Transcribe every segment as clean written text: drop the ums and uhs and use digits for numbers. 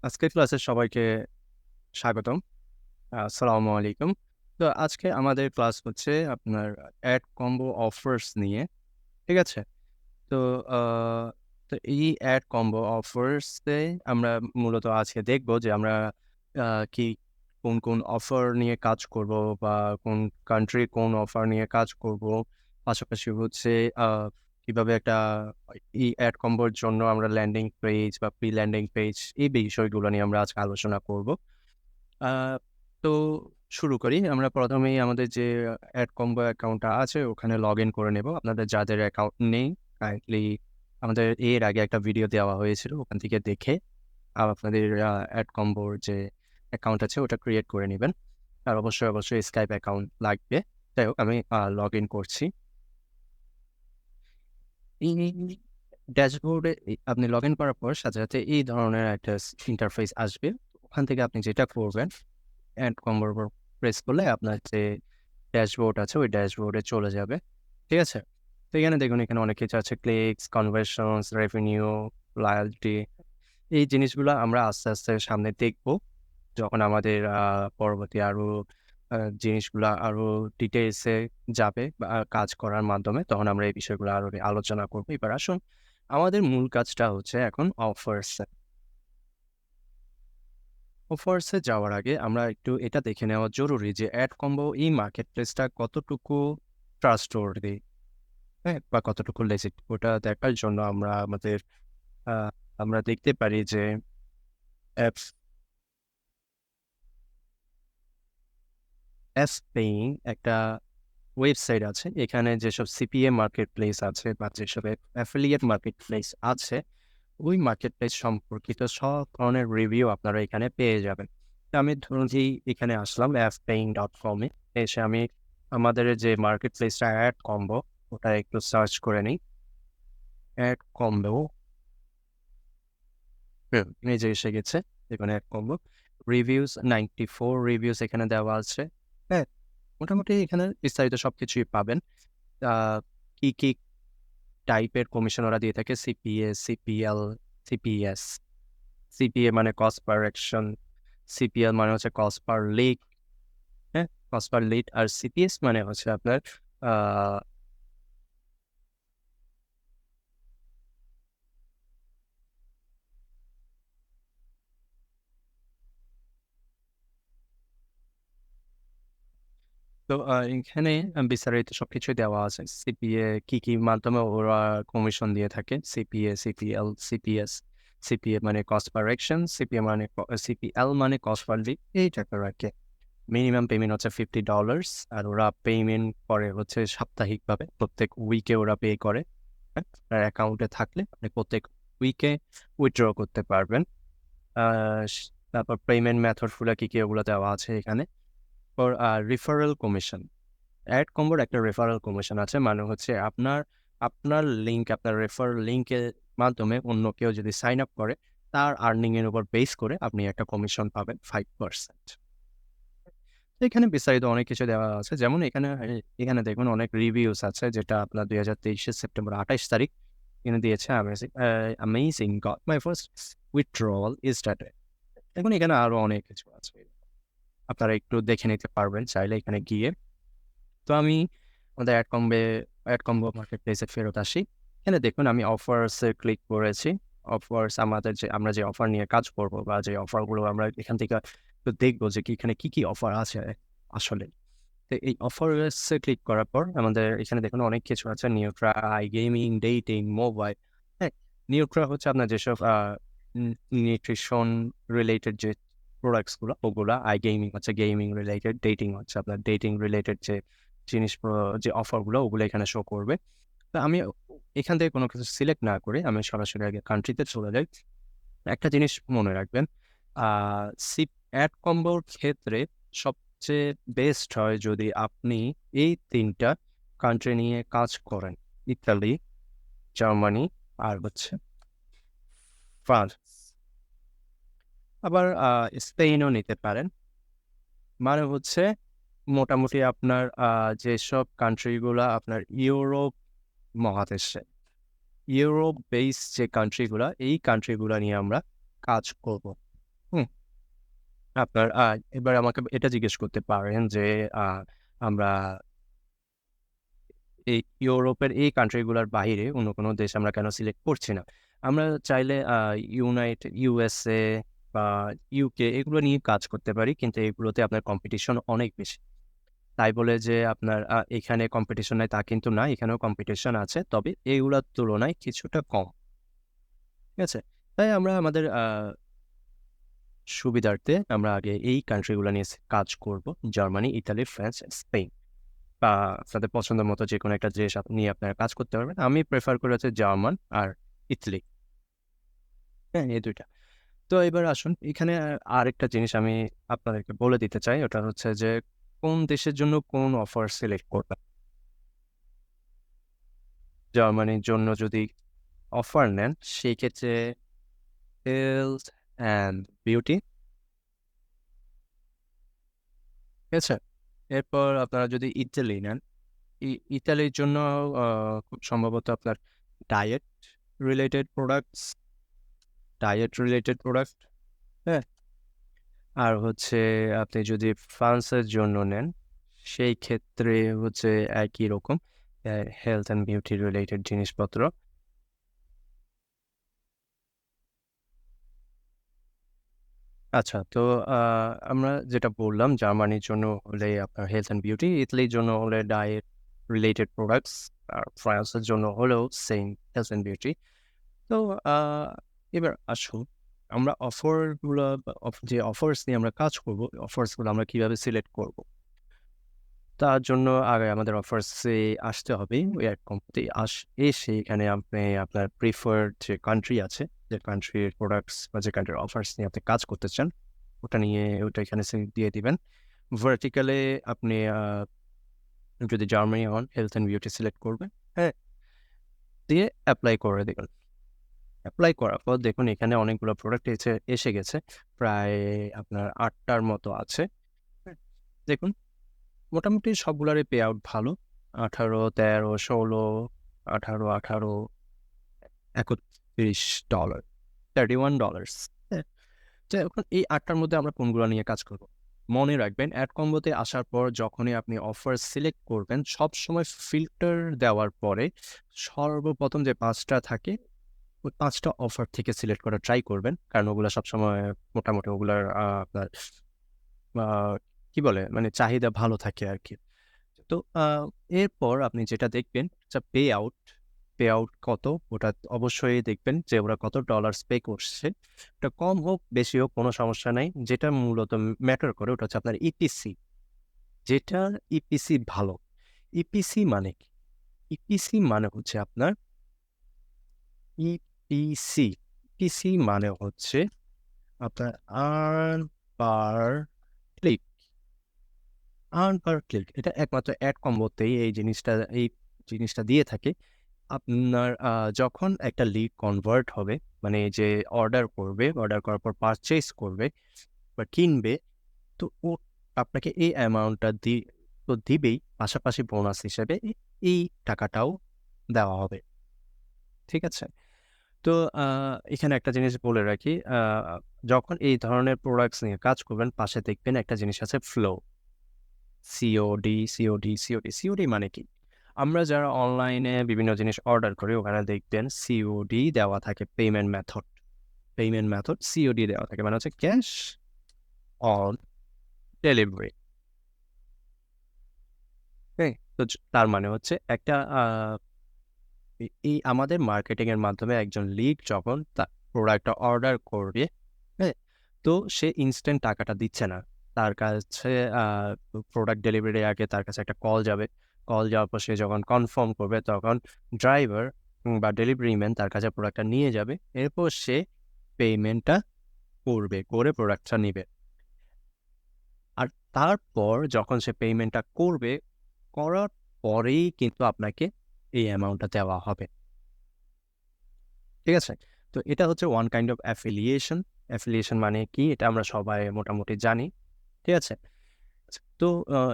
আজকের ক্লাসে সবাইকে স্বাগতম। আসসালামু আলাইকুম। তো আজকে আমাদের ক্লাস হচ্ছে আপনার অ্যাড কম্বো অফার্স নিয়ে। ঠিক আছে? তো আ তো এই অ্যাড কম্বো অফার্সে আমরা মূলত আজকে দেখব যে আমরা আ কি কোন অফার নিয়ে কাজ করব বা কোন কান্ট্রি কোন অফার নিয়ে কাজ করব। পাশাপাশি হচ্ছে আ কিভাবে একটা এই অ্যাড কম্বোর জন্য আমরা ল্যান্ডিং পেজ বা প্রি ল্যান্ডিং পেজ এই বিষয়গুলো নিয়ে আমরা আজকে আলোচনা করব। আ তো শুরু করি। আমরা ১ম এই আমাদের যে Adcombo অ্যাকাউন্টটা আছে ওখানে লগইন করে নেব। আপনাদের যাদের অ্যাকাউন্ট নেই কাইন্ডলি আমাদের এর আগে একটা ভিডিও দেওয়া হয়েছিল। ওখান থেকে দেখে আপনাদের Adcombo র যে অ্যাকাউন্ট আছে ওটা ক্রিয়েট করে নিবেন। আর অবশ্যই Skype অ্যাকাউন্ট লাগবে। যাই হোক আমি লগইন করছি। এই ড্যাশবোর্ডে আপনি লগইন করার পর সাথে এই ধরনের একটা ইন্টারফেস আসবে। ওখান থেকে আপনি যেটা করবেন এড কম্বোর উপর প্রেস করলে আপনার যে ড্যাশবোর্ড আছে ওই ড্যাশবোর্ডে চলে যাবে। ঠিক আছে? তো এখানে দেখুন এখানে অনেক কিছু আছে ক্লিকস, কনভার্সনস, রেভিনিউ, লয়াল্টি এই জিনিসগুলা আমরা আস্তে সামনে দেখব। যখন আমাদের পরবর্তী আরো জিনিসগুলা আরো ডিটেইলস এ যাবে বা কাজ করার মাধ্যমে তখন আমরা এই বিষয়গুলো আরো আলোচনা করব। এবার আসুন আমাদের মূল কাজটা হচ্ছে এখন অফার্স এ। অফার্স এ যাওয়ার আগে আমরা একটু এটা দেখে নেওয়া জরুরি যে এড কম্বো এই মার্কেট প্লেসটা কতটুকু ট্রাস্টওয়ার্দি, হ্যাঁ? বা কতটুকু লেজিট ওটা দেখার জন্য আ আমরা দেখতে পারি যে অ্যাপস পেইং একটা ওয়েবসাইট আছে। এখানে যেসব সিপিএ মার্কেট প্লেস আছে বা যেসব অ্যাফিলিয়েট মার্কেট প্লেস আছে, ওই মার্কেট প্লেস সম্পর্কিত সব ধরনের রিভিউ আপনারা এখানে পেয়ে যাবেন। তো আমি ধরুন যে এখানে আসলাম fpaying.com এ। এসে আমি আমাদের যে মার্কেট প্লেসটা এড কম্বো ওটা একটু সার্চ করে নিই। এড কম্বো এই যে এসে গেছে। দেখুন এড কম্বো। রিভিউস 94 রিভিউস এখানে দেওয়া আছে। হ্যাঁ? মোটামুটি এখানে বিস্তারিত সবকিছুই পাবেন। আ কি টাইপের কমিশন ওরা দিয়ে থাকে সিপিএ, সিপিএল, সিপিএস। সিপিএ মানে কস্ট পার অ্যাকশন, সিপিএল মানে হচ্ছে কস্ট পার লিড, হ্যাঁ? কস্ট পার লিড আর সিপিএস মানে হচ্ছে আপনার আ এখানে বিস্তারিত সবকিছুই দেওয়া আছে। সিপিএ কি মাধ্যমে ওরা কমিশন দিয়ে থাকে। CPA, CPL, CPS. সিপিএ মানে কস্ট পার অ্যাকশন, সিপিএ মানে সিপিএল মানে কস্ট পার লিড এই টাইপের আরকি। মিনিমাম পেমেন্ট হচ্ছে $50 আর ওরা পেমেন্ট করে হচ্ছে সাপ্তাহিকভাবে। প্রত্যেক উইকে ওরা পে করে। হ্যাঁ? আপনার অ্যাকাউন্টে থাকলে আপনি প্রত্যেক উইকে উইথড্র করতে পারবেন। আ তারপর পেমেন্ট মেথড গুলা কি ওগুলো দেওয়া আছে এখানে। Referral commission. এড কম্বোর একটা রেফারেল কমিশন আছে। মানে হচ্ছে আপনার লিঙ্ক, আপনার রেফারেল লিঙ্কের মাধ্যমে অন্য কেউ যদি সাইন আপ করে, তার আর্নিং এর উপর বেস করে আপনি একটা কমিশন পাবেন 5%। তো এখানে বিস্তারিত অনেক কিছু দেওয়া আছে। যেমন এখানে দেখুন অনেক রিভিউস আছে যেটা আপনার ২০২৩ এর সেপ্টেম্বর ২৮ তারিখ এখানে দিয়েছে amazing got my first withdrawal ইস্টারডে। দেখুন এখানে আরো অনেক কিছু আছে। আপনারা একটু দেখে নিতে পারবেন চাইলে এখানে গিয়ে। তো আমি আমাদের এডকম্বো মার্কেট প্লেসে ফেরত আসি। এখানে দেখুন আমি অফার্স এ ক্লিক করেছি। অফার্স আমাদের যে আমরা যে অফার নিয়ে কাজ করব বা যে অফার গুলো আমরা এখান থেকে একটু দেখব যে এখানে কি অফার আছে আসলে। তো এই অফার্স এ ক্লিক করার পর আমাদের এখানে দেখুন অনেক কিছু আছে নিউট্রা, গেমিং, ডেটিং, মোবাইল, হ্যাঁ? নিউট্রা হচ্ছে আপনার যেসব নিউট্রিশন রিলেটেড যে প্রোডাক্টস গুলো ওগুলা, গেমিং হচ্ছে গেমিং রিলেটেড, ডেটিং হচ্ছে আপনার ডেটিং রিলেটেড যে জিনিস যে অফার গুলো ওগুলো এখানে শো করবে। তো আমি এখান থেকে কোনো কিছু সিলেক্ট না করে আমি সরাসরি আগে কান্ট্রিতে চলে যাই। একটা জিনিস মনে রাখবেন, আ সিপ অ্যাড কম্বোর ক্ষেত্রে সবচেয়ে বেস্ট হয় যদি আপনি এই ৩ টা কান্ট্রি নিয়ে কাজ করেন। ইতালি, জার্মানি আর হচ্ছে ফ্রান্স। আবার স্পেনও নিতে পারেন। মানে হচ্ছে মোটামুটি আপনার যেসব কান্ট্রি গুলা আপনার ইউরোপ মহাদেশে, ইউরোপ বেসড যে কান্ট্রি গুলা, এই কান্ট্রি গুলা নিয়ে আমরা কাজ করব। আপনার এবার আমাকে এটা জিজ্ঞেস করতে পারেন যে আ আমরা এই ইউরোপের এই কান্ট্রি গুলার বাহিরে অন্য কোনো দেশ আমরা কেন সিলেক্ট করছি না? আমরা চাইলে ইউএসএ বা ইউকে এগুলো নিয়ে কাজ করতে পারি। কিন্তু এগুলোতে আপনার কম্পিটিশন অনেক বেশি। তাই বলে যে আপনার এখানে কম্পিটিশন নাই তা কিন্তু না। এখানেও কম্পিটিশন আছে। তবে এগুলার তুলনায় কিছুটা কম। ঠিক আছে? তাই আমরা আমাদের সুবিধার্থে আমরা আগে এই কান্ট্রি গুলা নিয়ে কাজ করব। Germany, Italy, France, Spain. বা আপনাদের পছন্দ মতো যেকোনো একটা দেশ নিয়ে আপনারা কাজ করতে পারবেন। আমি প্রেফার করি হচ্ছে জার্মান আর ইতালি। হ্যাঁ, এই ২ টা। তো এবার আসুন এখানে আরেকটা জিনিস আমি আপনাদেরকে বলে দিতে চাই। ওটা হচ্ছে যে কোন দেশের জন্য কোন অফার সিলেক্ট করবেন। জার্মানির জন্য যদি অফার নেন সেক্ষেত্রে হেলথ অ্যান্ড বিউটি, ঠিক আছে? এরপর আপনারা যদি ইতালি নেন, ইতালির জন্য আ খুব সম্ভবত আপনার ডায়েট রিলেটেড প্রোডাক্টস, হ্যাঁ? আর হচ্ছে আপনি যদি ফ্রান্সের জন্য নেন, সেই ক্ষেত্রে হচ্ছে একই রকম হেলথ অ্যান্ড বিউটি রিলেটেড জিনিসপত্র। আচ্ছা, তো আ আমরা যেটা বললাম জার্মানির জন্য হলে আপনার হেলথ অ্যান্ড বিউটি, ইতালির জন্য হলে ডায়েট রিলেটেড প্রোডাক্টস, আর ফ্রান্সের জন্য হলেও সেইম হেলথ অ্যান্ড বিউটি। তো আ এবার আসুন আমরা অফারগুলা বা যে অফার্স নিয়ে আমরা কাজ করব, অফার্সগুলো আমরা কিভাবে সিলেক্ট করব? তার জন্য আগে আমাদের অফার্সে আসতে হবে। ওই এক কোম্পানিতে এসে এখানে আপনি আপনার প্রিফার্ড যে কান্ট্রি আছে, যে কান্ট্রির প্রোডাক্টস বা যে কান্ট্রির অফার্স নিয়ে আপনি কাজ করতে চান, ওটা এখানে দিয়ে দিবেন। ভার্টিক্যালে আপনি যদি জার্মানি হন, হেলথ অ্যান্ড বিউটি সিলেক্ট করবেন। হ্যাঁ? দিয়ে এপ্লাই করে দিবেন। এপ্লাই করার পর দেখুন এখানে অনেকগুলো প্রোডাক্ট এসে গেছে। প্রায় আপনার ৮ টার মতো আছে। হ্যাঁ? দেখুন মোটামুটি সবগুলারই পে আউট ভালো। ১৮, ১৩, ১৬, ১৮, ১৮, $৩১ $31, হ্যাঁ? তো এখন এই ৮ টার মধ্যে আমরা কোনগুলা নিয়ে কাজ করব? মনে রাখবেন অ্যাডকম্বোতে আসার পর যখনই আপনি অফার সিলেক্ট করবেন, সবসময় ফিল্টার দেওয়ার পরে সর্বপ্রথম যে ৫ টা থাকে, ওই ৫ টা অফার থেকে সিলেক্ট করার ট্রাই করবেন। কারণ ওগুলা সবসময় মোটামুটি ওগুলার আপনার আ কি বলে? মানে চাহিদা ভালো থাকে আরকি। তো এরপর আপনি যেটা দেখবেন আচ্ছা পে আউট কত? ওটা অবশ্যই দেখবেন যে ওরা কত ডলার্স পে করছে। এটা কম হোক, বেশি হোক কোনো সমস্যা নাই। যেটা মূলত ম্যাটার করে ওটা হচ্ছে আপনার ইপিসি। যেটার ইপিসি ভালো। ইপিসি মানে কি? ইপিসি মানে হচ্ছে আপনার ইপিসি। ইপিসি মানে হচ্ছে আপনার আর্ন পার ক্লিক। আর্ন পার ক্লিক। এটা একমাত্র এড কম্বোতেই এই জিনিসটা দিয়ে থাকে। আপনার যখন একটা লিড কনভার্ট হবে, মানে যে অর্ডার করবে, অর্ডার করার পর পারচেজ করবে বা কিনবে, তো ও আপনাকে এই অ্যামাউন্টটা তো দিবেই, পাশাপাশি বোনাস হিসেবে এই টাকাটাও দেওয়া হবে। ঠিক আছে? তো আ এখানে একটা জিনিস বলে রাখি, যখন এই ধরনের প্রোডাক্টস নিয়ে কাজ করবেন, পাশে দেখবেন একটা জিনিস আছে ফ্লো। সিওডি মানে কি? আমরা যারা অনলাইনে বিভিন্ন জিনিস অর্ডার করি ওখানে দেখবেন সিওডি দেওয়া থাকে পেমেন্ট মেথড সিওডি দেওয়া থাকে। মানে হচ্ছে ক্যাশ অন ডেলিভারি। হ্যাঁ? তো তার মানে হচ্ছে একটা এই আমাদের মার্কেটিং এর মাধ্যমে একজন লিড যখন তার প্রোডাক্টটা অর্ডার করবে, হ্যাঁ? তো সে ইনস্ট্যান্ট টাকাটা দিচ্ছে না। তার কাছে প্রোডাক্ট ডেলিভারির আগে তার কাছে একটা কল যাবে। কল যাওয়ার পর সে যখন কনফার্ম করবে তখন ড্রাইভার বা ডেলিভারি ম্যান তার কাছে প্রোডাক্টটা নিয়ে যাবে। এরপর সে পেমেন্টটা করে প্রোডাক্টটা নিবে। আর তারপর যখন সে পেমেন্টটা করবে, করার পরেই কিন্তু আপনাকে এই অ্যামাউন্টটা দেওয়া হবে। ঠিক আছে? তো এটা হচ্ছে one kind of affiliation. Affiliation মানে কি? এটা আমরা সবাই মোটামুটি জানি। ঠিক আছে? তো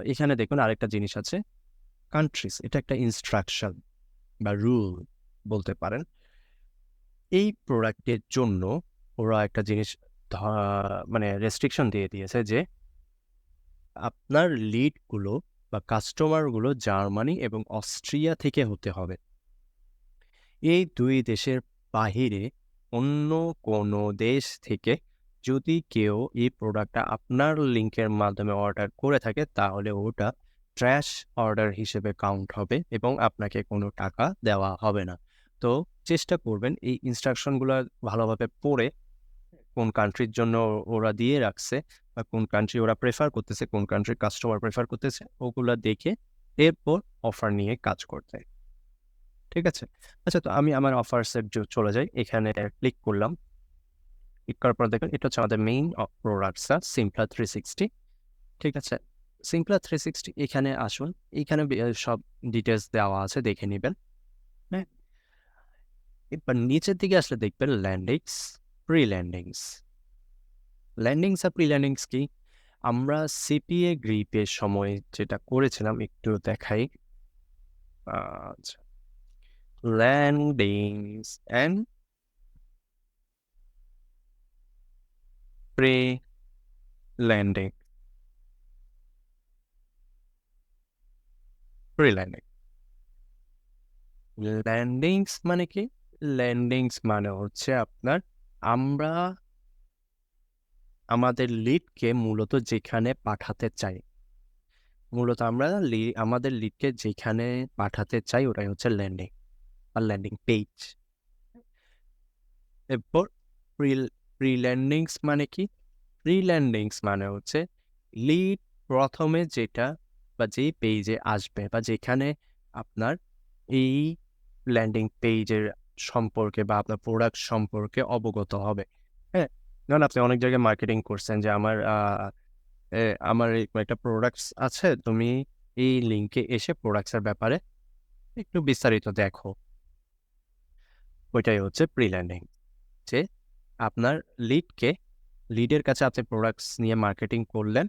এখানে দেখুন আরেকটা জিনিস আছে। কান্ট্রিজ এটা একটা ইনস্ট্রাকশন বা রুল বলতে পারেন। এই প্রোডাক্টের জন্য ওরা একটা জিনিস মানে রেস্ট্রিকশন দিয়ে দিয়েছে যে আপনার লিডগুলো বা কাস্টমারগুলো জার্মানি এবং অস্ট্রিয়া থেকে হতে হবে। এই ২ দেশের বাহিরে অন্য কোনো দেশ থেকে যদি কেউ এই প্রোডাক্টটা আপনার লিংকের মাধ্যমে অর্ডার করে থাকে, তাহলে ওটা ট্র্যাশ অর্ডার হিসেবে কাউন্ট হবে এবং আপনাকে কোনো টাকা দেওয়া হবে না। তো চেষ্টা করবেন এই ইনস্ট্রাকশনগুলা ভালোভাবে পড়ে, কোন কান্ট্রির জন্য ওরা দিয়ে রাখছে বা কোন কান্ট্রি ওরা প্রেফার করতেছে, কোন কান্ট্রির কাস্টমার প্রেফার করতেছে, ওগুলা দেখে এরপর অফার নিয়ে কাজ করতে। ঠিক আছে? আচ্ছা, তো আমি আমার অফার্স এর চলে যাই। এখানে ক্লিক করলাম। ক্লিক করার পর দেখেন এটা হচ্ছে আমাদের মেইন প্রোডাক্টস সিম্পলা 360। ঠিক আছে? সিম্পলা 360 এখানে আসুন। এখানে সব ডিটেইলস দেওয়া আছে, দেখে নিবেন। হ্যাঁ? এবার নিচের দিকে আসলে দেখবেন ল্যান্ডিংস, প্রি-ল্যান্ডিংস। ল্যান্ডিংস আর প্রি-ল্যান্ডিংস কি? আমরা সিপিএ গ্রিপের সময় যেটা করেছিলাম একটু দেখাই। আচ্ছা, landings and pre-landing, pre-landing. Landings মানে কি? ল্যান্ডিংস মানে হচ্ছে আপনার আমরা আমাদের লিডকে মূলত যেখানে পাঠাতে চাই। মূলত আমরা আমাদের লিডকে যেখানে পাঠাতে চাই ওটাই হচ্ছে ল্যান্ডিং বা ল্যান্ডিং পেজ। এরপর প্রি প্রি ল্যান্ডিংস মানে কি? প্রি ল্যান্ডিংস মানে হচ্ছে লিড প্রথমে যেটা বা যেই পেজে আসবে বা যেখানে আপনার এই ল্যান্ডিং পেজের সম্পর্কে বা আপনার প্রোডাক্ট সম্পর্কে অবগত হবে। হ্যাঁ? যেমন আপনি অনেক জায়গায় মার্কেটিং করছেন যে আমার এই কয়েকটা প্রোডাক্টস আছে, তুমি এই লিঙ্কে এসে প্রোডাক্টস এর ব্যাপারে একটু বিস্তারিত দেখো। ওইটাই হচ্ছে প্রি ল্যান্ডিং। যে আপনার লিডের কাছে আপনি প্রোডাক্টস নিয়ে মার্কেটিং করলেন।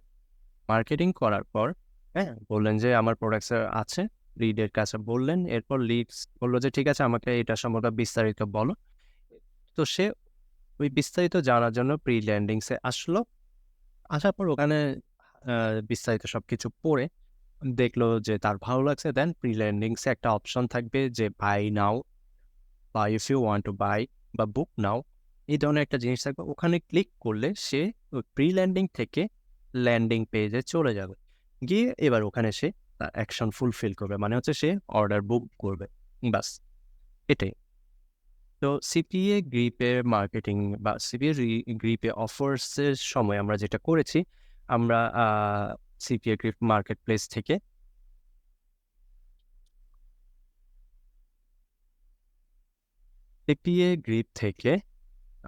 মার্কেটিং করার পর বললেন যে আমার প্রোডাক্টস আছে, লিডের কাছে বললেন। এরপর লিডস বলল যে ঠিক আছে, আমাকে এটা সম্পর্কে বিস্তারিত বলো। তো সে ওই বিস্তারিত জানার জন্য প্রি ল্যান্ডিংসে আসলো। আসার পর ওখানে বিস্তারিত সবকিছু পড়ে দেখলো যে তার ভালো লাগছে। দেন প্রি ল্যান্ডিংসে একটা অপশন থাকবে যে বাই নাও বা if you want to buy বা বুক নাও, এই ধরনের একটা জিনিস থাকবে। ওখানে ক্লিক করলে সে ওই প্রি ল্যান্ডিং থেকে ল্যান্ডিং পেজে চলে যাবে। গিয়ে এবার ওখানে সে তার অ্যাকশন ফুলফিল করবে, মানে হচ্ছে সে অর্ডার বুক করবে। বাস, এটাই। তো সিপিএ গ্রিপের মার্কেটিং বা সিপিএ গ্রিপে অফার্সের সময় আমরা যেটা করেছি, আমরা সিপিএ গ্রিপ মার্কেট প্লেস থেকে সিপিএ গ্রিপ থেকে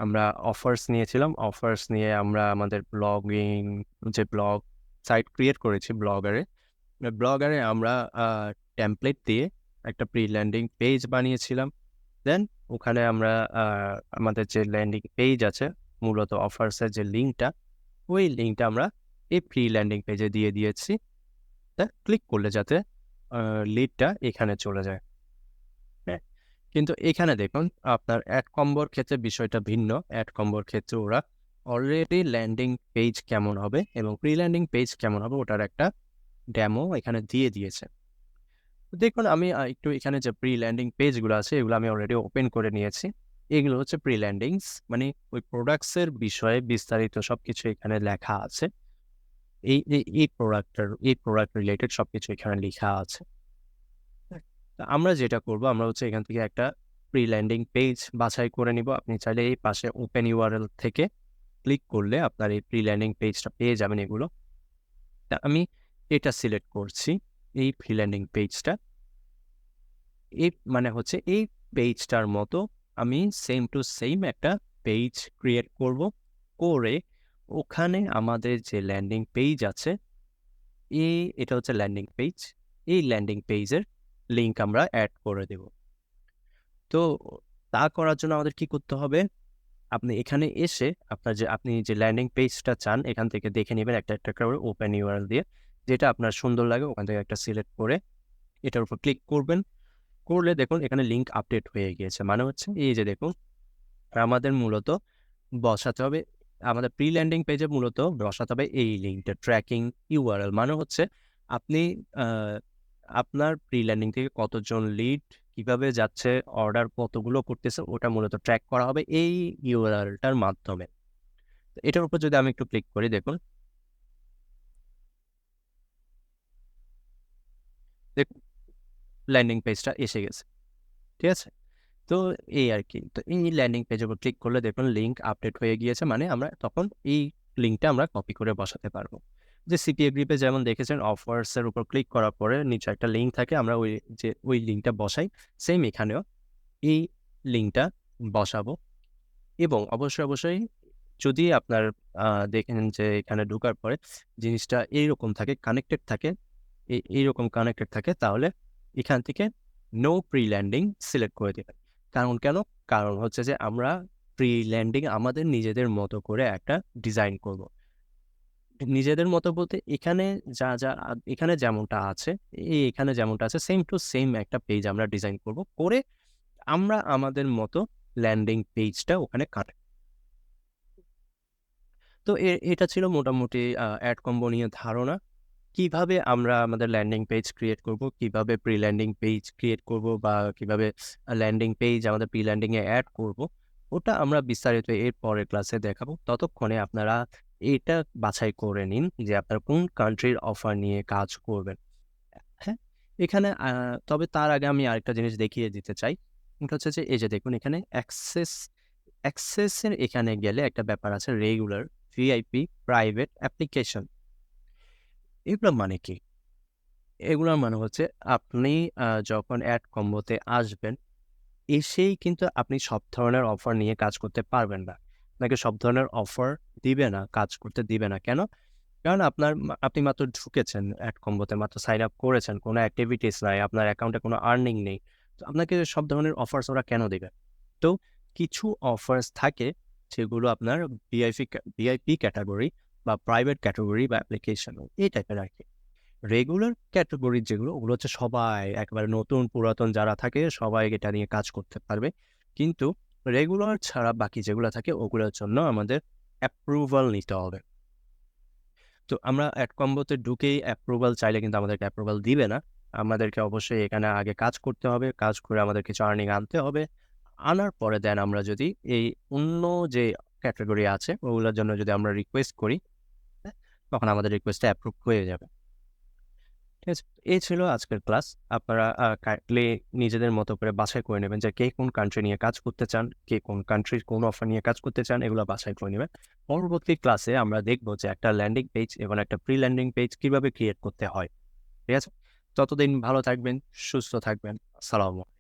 আমরা অফার্স নিয়েছিলাম। অফার্স নিয়ে আমরা আমাদের ব্লগিং, যে ব্লগ সাইট ক্রিয়েট করেছি ব্লগারে আমরা টেমপ্লেট দিয়ে একটা প্রি ল্যান্ডিং পেজ বানিয়েছিলাম। দেন ওখানে আমরা আমাদের যে ল্যান্ডিং পেজ আছে, মূলত অফার্সের যে লিঙ্কটা, ওই লিঙ্কটা আমরা এই প্রি ল্যান্ডিং পেজে দিয়ে দিয়েছি। তা ক্লিক করলে যাতে লিডটা এখানে চলে যায়। হ্যাঁ, কিন্তু এখানে দেখুন আপনার অ্যাড কম্বোর ক্ষেত্রে বিষয়টা ভিন্ন। অ্যাড কম্বোর ক্ষেত্রে ওরা অলরেডি ল্যান্ডিং পেজ কেমন হবে এবং প্রি ল্যান্ডিং পেজ কেমন হবে ওটার একটা ডেমো এখানে দিয়ে দিয়েছে। দেখুন আমি একটু এখানে যে প্রি ল্যান্ডিং পেজগুলো আছে এগুলো আমি অলরেডি ওপেন করে নিয়েছি। এগুলো হচ্ছে প্রি ল্যান্ডিংস, মানে ওই প্রোডাক্টসের বিষয়ে বিস্তারিত সবকিছু এখানে লেখা আছে। এই প্রোডাক্ট রিলেটেড সবকিছু এখানে লেখা আছে। তো আমরা যেটা করব, আমরা হচ্ছে এখান থেকে একটা প্রি ল্যান্ডিং পেজ বাছাই করে নিব। আপনি চাইলে এই পাশে ওপেন ইউআরএল থেকে ক্লিক করলে আপনার এই প্রি ল্যান্ডিং পেজটা পেয়ে যাবেন এগুলো। তা আমি এটা সিলেক্ট করছি, এই প্রি ল্যান্ডিং পেজটা। এই মানে হচ্ছে এই পেজটার মতো আমি সেম টু সেম একটা পেজ ক্রিয়েট করব। করে ওখানে আমাদের যে ল্যান্ডিং পেজ আছে, এটা হচ্ছে ল্যান্ডিং পেজ। এই ল্যান্ডিং পেজের লিঙ্ক আমরা অ্যাড করে দেব। তো তা করার জন্য আমাদের কি করতে হবে? আপনি এখানে এসে আপনি যে ল্যান্ডিং পেজটা চান এখান থেকে দেখে নেবেন একটা একটা করে ওপেন ইউআরএল দিয়ে। যেটা আপনার সুন্দর লাগে ওখান থেকে একটা সিলেক্ট করে এটার উপর ক্লিক করবেন। করলে দেখুন এখানে লিঙ্ক আপডেট হয়ে গিয়েছে। মানে হচ্ছে এই যে দেখুন আমাদের মূলত বসাতে হবে আমাদের প্রি ল্যান্ডিং পেজে মূলত বসাতে হবে এই লিঙ্কটা, ট্র্যাকিং ইউআরএল। মানে হচ্ছে আপনি আপনার প্রি ল্যান্ডিং থেকে কতজন লিড কিভাবে যাচ্ছে, অর্ডার কতগুলো করতেছে, ওটা মূলত ট্র্যাক করা হবে এই ইউআরএলটার মাধ্যমে। এটার উপর যদি আমি একটু ক্লিক করি, দেখুন ল্যান্ডিং পেজটা এসে গেছে। ঠিক আছে? তো এই আর কি। তো এই ল্যান্ডিং পেজের উপর ক্লিক করলে দেখুন লিঙ্ক আপডেট হয়ে গিয়েছে, মানে আমরা তখন এই লিঙ্কটা আমরা কপি করে বসাতে পারবো। যে সিপিএ গ্রিপে যেমন দেখেছেন অফার্সের উপর ক্লিক করার পরে নিচে একটা লিঙ্ক থাকে, আমরা ওই লিঙ্কটা বসাই, সেম এখানেও এই লিঙ্কটা বসাবো। এবং অবশ্যই যদি আপনার দেখেন যে এখানে ঢোকার পরে জিনিসটা এইরকম থাকে, কানেক্টেড থাকে, এইরকম কানেক্টেড থাকে, তাহলে এখান থেকে নো প্রি ল্যান্ডিং সিলেক্ট করে দেবেন। কেন? কারণ হচ্ছে যে আমরা প্রি ল্যান্ডিং আমাদের নিজেদের মতো করে একটা ডিজাইন করব। নিজেদের মতো বলতে এখানে এখানে যেমনটা আছে, এখানে যেমনটা আছে সেম টু সেম একটা পেজ আমরা ডিজাইন করব, করে আমরা আমাদের মতো ল্যান্ডিং পেজটা ওখানে কানেক্ট। তো এটা ছিল মোটামুটি অ্যাডকম্বো নিয়ে ধারণা। কিভাবে আমরা আমাদের ল্যান্ডিং পেজ ক্রিয়েট করব, কিভাবে প্রি ল্যান্ডিং পেজ ক্রিয়েট করব, বা কিভাবে ল্যান্ডিং পেজ আমাদের প্রি ল্যান্ডিং এ অ্যাড করব, ওটা আমরা বিস্তারিত এর পরের ক্লাসে দেখাবো। ততক্ষণে আপনারা এটা বাছাই করে নিন যে আপনারা কোন কান্ট্রির অফার নিয়ে কাজ করবেন। হ্যাঁ, এখানে তবে তার আগে আমি আরেকটা জিনিস দেখিয়ে দিতে চাই। এটা হচ্ছে যে এই যে দেখুন এখানে অ্যাক্সেসের এখানে গেলে একটা ব্যাপার আছে, রেগুলার, ভিআইপি, প্রাইভেট, অ্যাপ্লিকেশন। এগুলো মানে কি? এগুলোর মানে হচ্ছে আপনি যখন অ্যাড কম্বোতে আসবেন, এসেই কিন্তু আপনি সব ধরনের অফার নিয়ে কাজ করতে পারবেন না। আপনাকে সব ধরনের অফার দিবে না, কাজ করতে দিবে না। কেন? কারণ আপনি মাত্র ঢুকেছেন অ্যাড কম্বোতে, মাত্র সাইন আপ করেছেন, কোনো অ্যাক্টিভিটিস নাই, আপনার অ্যাকাউন্টে কোনো আর্নিং নেই। তো আপনাকে সব ধরনের অফার্স ওরা কেন দিবে? তো কিছু অফার্স থাকে যেগুলো আপনার ভিআইপি ক্যাটাগরি বা প্রাইভেট ক্যাটাগরি বা অ্যাপ্লিকেশন এই টাইপের আরকি। রেগুলার ক্যাটাগরি যেগুলো, ওগুলো হচ্ছে সবাই একেবারে নতুন পুরাতন যারা থাকে সবাই এটা নিয়ে কাজ করতে পারবে। কিন্তু রেগুলার ছাড়া বাকি যেগুলো থাকে ওগুলোর জন্য আমাদের অ্যাপ্রুভাল নিতে হবে। তো আমরা অ্যাড কম্বোতে ঢুকেই অ্যাপ্রুভাল চাইলে কিন্তু আমাদেরকে অ্যাপ্রুভাল দিবে না। আমাদেরকে অবশ্যই এখানে আগে কাজ করতে হবে। কাজ করে আমাদের কিছু আর্নিং আনতে হবে। আনার পরে দেন আমরা যদি এই অন্য যে ক্যাটেগরি আছে ওগুলোর জন্য যদি আমরা রিকোয়েস্ট করি, হ্যাঁ? তখন আমাদের রিকোয়েস্টটা অ্যাপ্রুভ হয়ে যাবে। ঠিক আছে? এই ছিল আজকের ক্লাস। আপনারা কাইন্ডলি নিজেদের মতো করে বাছাই করে নেবেন যে কে কোন কান্ট্রি নিয়ে কাজ করতে চান, কে কোন কান্ট্রির কোন অফার নিয়ে কাজ করতে চান, এগুলো বাছাই করে নেবেন। পরবর্তী ক্লাসে আমরা দেখব যে একটা ল্যান্ডিং পেজ এবং একটা প্রি ল্যান্ডিং পেজ কিভাবে ক্রিয়েট করতে হয়। ঠিক আছে? ততদিন ভালো থাকবেন, সুস্থ থাকবেন। আসসালামু আলাইকুম।